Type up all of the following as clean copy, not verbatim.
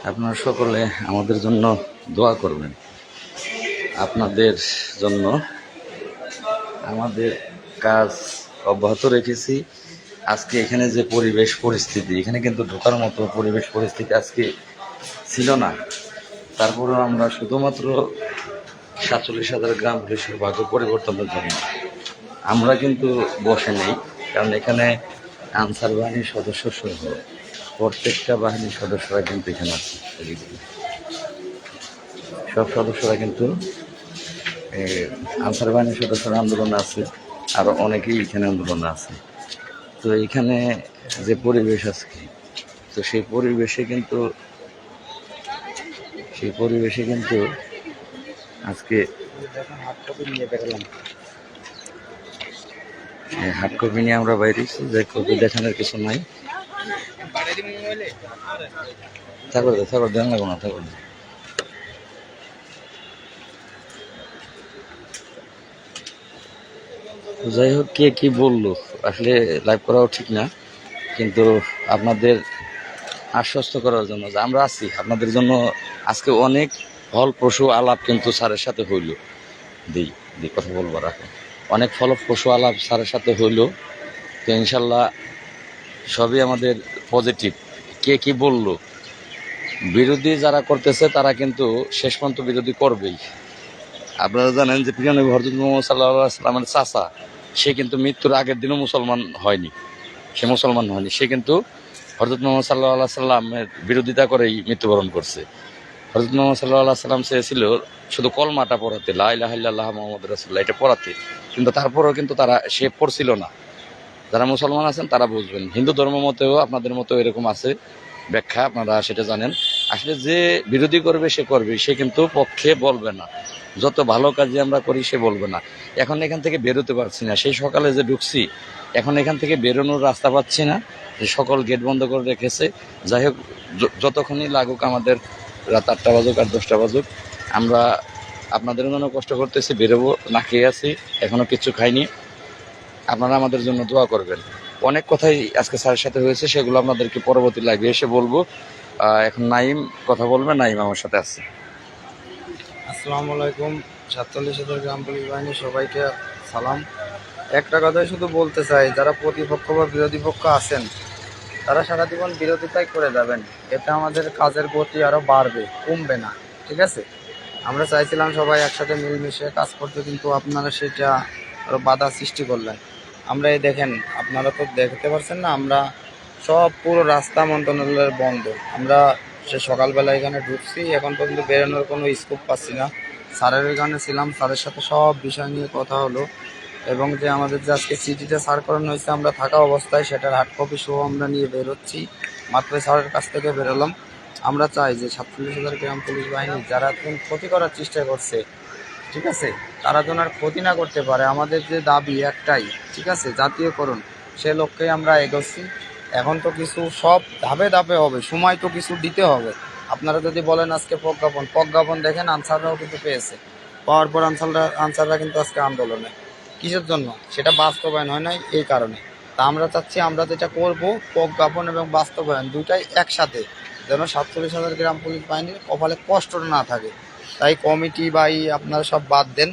আপনারা সকলে আমাদের জন্য দোয়া করবেন। আপনাদের জন্য আমাদের কাজ অব্যাহত রেখেছি। আজকে এখানে যে পরিবেশ পরিস্থিতি, এখানে কিন্তু ঢোকার মতো পরিবেশ পরিস্থিতি আজকে ছিল না। তারপরেও আমরা শুধুমাত্র 47,000 গ্রাম পুলিশের ভাগ্য পরিবর্তনের জন্য আমরা কিন্তু বসে নেই। কারণ এখানে আনসার বাহিনীর সদস্য সহ প্রত্যেকটা বাহিনীর সদস্যরা কিন্তু এখানে আছে। সব সদস্যরা কিন্তু আনসার বাহিনীর সদস্যরা আন্দোলনে আছে, আরও অনেকেই এখানে আন্দোলনে আছে। তো এখানে যে পরিবেশ আজকে, তো সেই পরিবেশে কিন্তু আজকে হার্ড কপি নিয়ে আমরা বাইরেছি, যে কপি দেখানোর কিছু নাই। থাকর দেন লাগো না, থাকর। যাই হোক, কে কি বললো আসলে লাইভ করাও ঠিক না, কিন্তু আপনাদের আশ্বস্ত করার জন্য যে আমরা আছি আপনাদের জন্য। আজকে অনেক ফলপ্রসূ আলাপ কিন্তু স্যারের সাথে হইল, দিই কথা বলবো রাখো। অনেক ফলপ্রসূ আলাপ স্যারের সাথে হইল। তো ইনশাল্লাহ সবই আমাদের পজিটিভ। কে কি বললো, বিরোধী যারা করতেছে তারা কিন্তু শেষ পর্যন্ত বিরোধী করবেই। আপনারা জানেন যে প্রিয় নবী হযরত মুহাম্মদ সাল্লাল্লাহু আলাইহি ওয়াসাল্লামের চাচা, সে কিন্তু মৃত্যুর আগের দিনও মুসলমান হয়নি। সে কিন্তু হযরত মুহাম্মদ সাল্লাল্লাহু আলাইহি ওয়াসাল্লামের বিরোধিতা করেই মৃত্যুবরণ করছে। হযরত মুহাম্মদ সাল্লাল্লাহু আলাইহি ওয়াসাল্লাম চেয়েছিল শুধু কলমাটা পড়াতে, লা ইলাহা ইল্লাল্লাহ মুহাম্মাদুর রাসূলুল্লাহ, এটা পড়াতে, কিন্তু তারপরেও কিন্তু সে পড়ছিল না। যারা মুসলমান আছেন তারা বুঝবেন। হিন্দু ধর্ম মতেও আপনাদের মতো এরকম আছে ব্যাখ্যা, আপনারা সেটা জানেন। আসলে যে বিরোধী করবে সে করবে, সে কিন্তু পক্ষে বলবে না। যত ভালো কাজে আমরা করি সে বলবে না। এখন এখান থেকে বেরোতে পারছি না, সেই সকালে যে ঢুকছি, এখন এখান থেকে বেরোনোর রাস্তা পাচ্ছি না, যে সকল গেট বন্ধ করে রেখেছে। যাই হোক, যতক্ষণই লাগুক আমাদের, রাত 8টা বাজুক আর 10টা বাজুক, আমরা আপনাদের জন্য কষ্ট করতেছি, বেরোবো, না খেয়ে আছি, এখনো কিছু খাইনি। আপনারা আমাদের জন্য দোয়া করবেন। অনেক কথাই আজকে স্যারের সাথে হয়েছে, সেগুলো আপনাদেরকে পরবর্তী লাইভে এসে বলবো। এখন নাইম কথা বলবে, নাইম আমার সাথে আছে। আসসালামু আলাইকুম। 47,000 গ্রাম পুলিশ বাহিনী সবাইকে সালাম। একটা কথাই শুধু বলতে চাই, যারা প্রতিপক্ষ বা বিরোধী পক্ষ আছেন তারা সারা জীবন বিরোধিতাই করে যাবেন। এতে আমাদের কাজের গতি আরও বাড়বে, কমবে না। ঠিক আছে, আমরা চাইছিলাম সবাই একসাথে মিলমিশে কাজ করতে, কিন্তু আপনারা সেটা আরও বাধা সৃষ্টি করলেন। আমরা এই দেখেন, আপনারা তো দেখতে পাচ্ছেন না, আমরা সব পুরো রাস্তা মন্ত্রণালয়ের বন্ধ। আমরা সে সকালবেলা এখানে ঢুকছি, এখন পর্যন্ত বেরোনোর কোনো স্কোপ পাচ্ছি না। স্যারের এখানে ছিলাম, স্যারের সাথে সব বিষয় নিয়ে কথা হলো, এবং যে আমাদের যে আজকে চিঠিটা সার করানো হয়েছে আমরা থাকা অবস্থায়, সেটার হার্ড কপি সহ আমরা নিয়ে বেরোচ্ছি। মাত্র স্যারের কাছ থেকে বেরোলাম। আমরা চাই যে 47,000 গ্রাম পুলিশ বাহিনী যারা ক্ষতি করার চেষ্টা করছে, ঠিক আছে, তারা যেন আর ক্ষতি না করতে পারে। আমাদের যে দাবি একটাই, ঠিক আছে, জাতীয়করণ, সে লক্ষ্যেই আমরা এগোচ্ছি। এখন তো কিছু সব ধাপে ধাপে হবে, সময় তো কিছু দিতে হবে। আপনারা যদি বলেন আজকে প্রজ্ঞাপন দেখেন, আনসাররাও কিন্তু পেয়েছে, পাওয়ার পর আনসাররা কিন্তু আজকে আন্দোলনে। কিসের জন্য সেটা বাস্তবায়ন হয় নাই, এই কারণে। তা আমরা চাচ্ছি, আমরা যেটা করব, প্রজ্ঞাপন এবং বাস্তবায়ন দুইটাই একসাথে, যেন 47,000 গ্রাম পুলিশ বাহিনীর কপালে কষ্ট না থাকে। তাই কমিটি বা আপনারা সব বাদ দেন,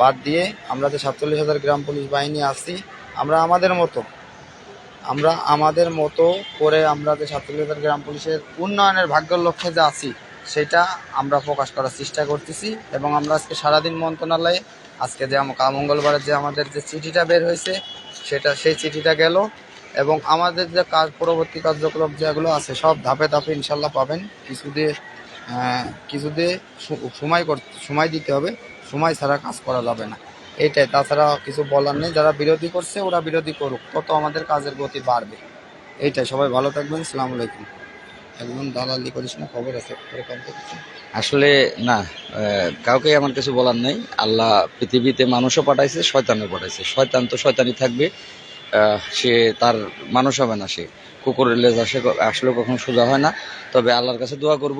বাদ দিয়ে আমরা যে 47,000 গ্রাম পুলিশ বাহিনী আছি, আমরা আমাদের মতো করে আমরা যে 47,000 গ্রাম পুলিশের উন্নয়নের ভাগ্যের লক্ষ্যে যে আছি, সেটা আমরা প্রকাশ করার চেষ্টা করতেছি। এবং আমরা আজকে সারাদিন মন্ত্রণালয়ে, আজকে যে মঙ্গলবারের যে আমাদের যে চিঠিটা বের হয়েছে, সেই চিঠিটা গেল, এবং আমাদের যে পরবর্তী কার্যক্রম যেগুলো আছে সব ধাপে ধাপে ইনশাল্লাহ পাবেন। কিছুতে সময় দিতে হবে, সময় ছাড়া কাজ করা যাবে না, এইটাই। তাছাড়া কিছু বলার নেই, যারা বিরোধী করছে ওরা বিরোধী করুক, তত আমাদের কাজের গতি বাড়বে, এইটাই। সবাই ভালো থাকবেন, সালাম আলাইকুম। একদম দালালি করিস না, খবর আছে এরকম তো কিছু। আসলে না, কাউকে আমার কিছু বলার নেই। আল্লাহ পৃথিবীতে মানুষও পাঠাইছে, শয়তানও পাঠাইছে। শয়তান তো শয়তানই থাকবে, সে তার মানুষ হবে না। সে কুকুরের লেজ আসলে কখনো সোজা হয় না। তবে আল্লাহর কাছে দোয়া করব,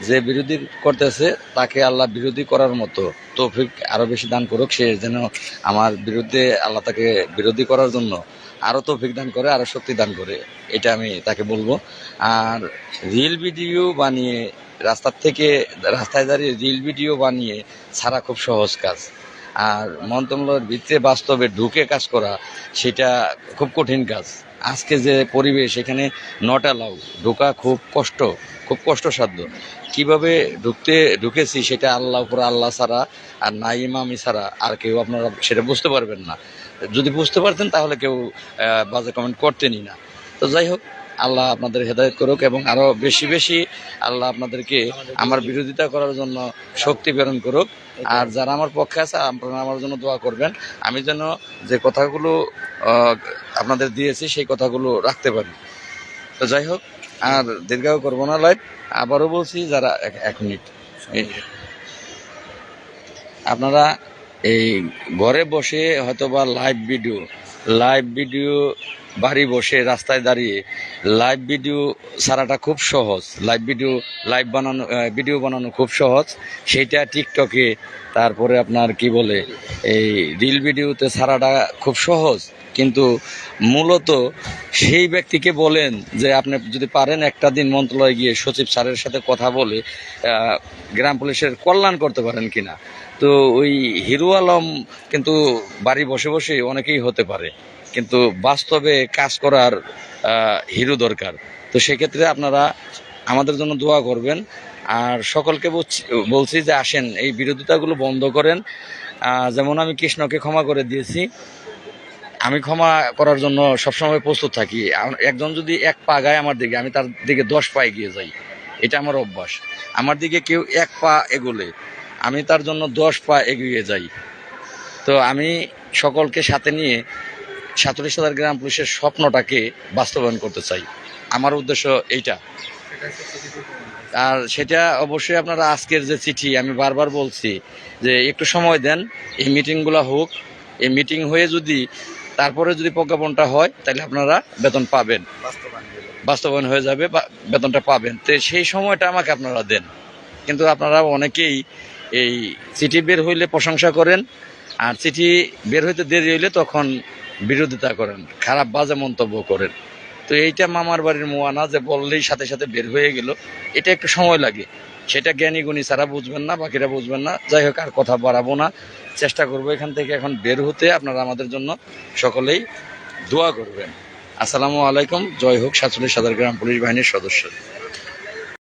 যে বিরোধী করতেছে তাকে আল্লাহ বিরোধী করার মতো তৌফিক আরো বেশি দান করুক। সে যেন আমার বিরুদ্ধে, আল্লাহ তাকে বিরোধী করার জন্য আরো তৌফিক দান করে, আরো শক্তি দান করে, এটা আমি তাকে বলবো। আর রিল ভিডিও বানিয়ে রাস্তায় দাঁড়িয়ে রিল ভিডিও বানিয়ে ছাড়া খুব সহজ কাজ। আর মন্ত্রণালয়ের ভিতরে বাস্তবে ঢুকে কাজ করা, সেটা খুব কঠিন কাজ। আজকে যে পরিবেশ, এখানে নট অ্যালাউ, ঢোকা খুব কষ্টসাধ্য। কিভাবে ঢুকেছি সেটা আল্লাহ ছাড়া আর নাই ইমামি ছাড়া আর কেউ আপনারা সেটা বুঝতে পারবেন না। যদি বুঝতে পারতেন তাহলে কেউ বাজে কমেন্ট করতেনই না। তো যাই হোক, আল্লাহ আপনাদের হেদায়েত করুক এবং আরো বেশি বেশি আল্লাহ আপনাদেরকে আমার বিরোধিতা করার জন্য শক্তি প্রেরণ করুক। আর যারা আমার পক্ষে আছে, আপনারা আমার জন্য দোয়া করবেন, আমি যেন যে কথাগুলো আপনাদের দিয়েছি সেই কথাগুলো রাখতে পারি। তো যাই হোক, আর দীর্ঘায়ু করবো না লাইভ। আবারও বলছি, যারা এক মিনিট, আপনারা এই ঘরে বসে হয়তোবা লাইভ ভিডিও বাড়ি বসে রাস্তায় দাঁড়িয়ে লাইভ ভিডিও ছাড়াটা খুব সহজ। ভিডিও বানানো খুব সহজ, সেইটা টিকটকে, তারপরে আপনার কি বলে এই রিল ভিডিওতে ছাড়াটা খুব সহজ। কিন্তু মূলত সেই ব্যক্তিকে বলেন যে আপনি যদি পারেন একটা দিন মন্ত্রণালয়ে গিয়ে সচিব স্যারের সাথে কথা বলে গ্রাম পুলিশের কল্যাণ করতে পারেন কিনা। তো ওই হিরো আলম কিন্তু বাড়ি বসে বসে অনেকেই হতে পারে, কিন্তু বাস্তবে কাজ করার হিরো দরকার। তো সেক্ষেত্রে আপনারা আমাদের জন্য দোয়া করবেন। আর সকলকে বলছি যে আসেন, এই বিরোধিতাগুলো বন্ধ করেন। যেমন আমি কৃষ্ণকে ক্ষমা করে দিয়েছি, আমি ক্ষমা করার জন্য সবসময় প্রস্তুত থাকি। একজন যদি এক পা গায় আমার দিকে, আমি তার দিকে 10 পা এগিয়ে যাই, এটা আমার অভ্যাস। আমার দিকে কেউ এক পা এগোলে আমি তার জন্য 10 পা এগিয়ে যাই। তো আমি সকলকে সাথে নিয়ে 47,000 গ্রাম পুলিশের স্বপ্নটাকে বাস্তবায়ন করতে চাই। আমার উদ্দেশ্য এইটা। আর সেটা অবশ্যই আপনারা আজকের যে চিঠি, আমি বারবার বলছি যে একটু সময় দেন, এই মিটিংগুলো হোক। এই মিটিং হয়ে তারপরে যদি প্রজ্ঞাপনটা হয়, তাহলে আপনারা বেতন পাবেন, বাস্তবায়ন হয়ে যাবে, বেতনটা পাবেন। তো সেই সময়টা আমাকে আপনারা দেন। কিন্তু আপনারা অনেকেই এই চিঠি বের হইলে প্রশংসা করেন, আর চিঠি বের হইতে দেরি হইলে তখন বিরোধিতা করেন, খারাপ বাজে মন্তব্য করেন। তো এইটা মামার বাড়ির মোয়ানা, যে বললেই সাথে সাথে বের হয়ে গেল, এটা একটু সময় লাগে। সেটা জ্ঞানী গুণী ছাড়া বুঝবেন না, বাকিরা বুঝবেন না। যাই হোক, আর কথা বাড়াবো না, চেষ্টা করবো এখান থেকে এখন বের হতে। আপনারা আমাদের জন্য সকলেই দোয়া করবেন। আসসালামু আলাইকুম। জয় হোক 47,000 গ্রাম পুলিশ বাহিনীর সদস্য।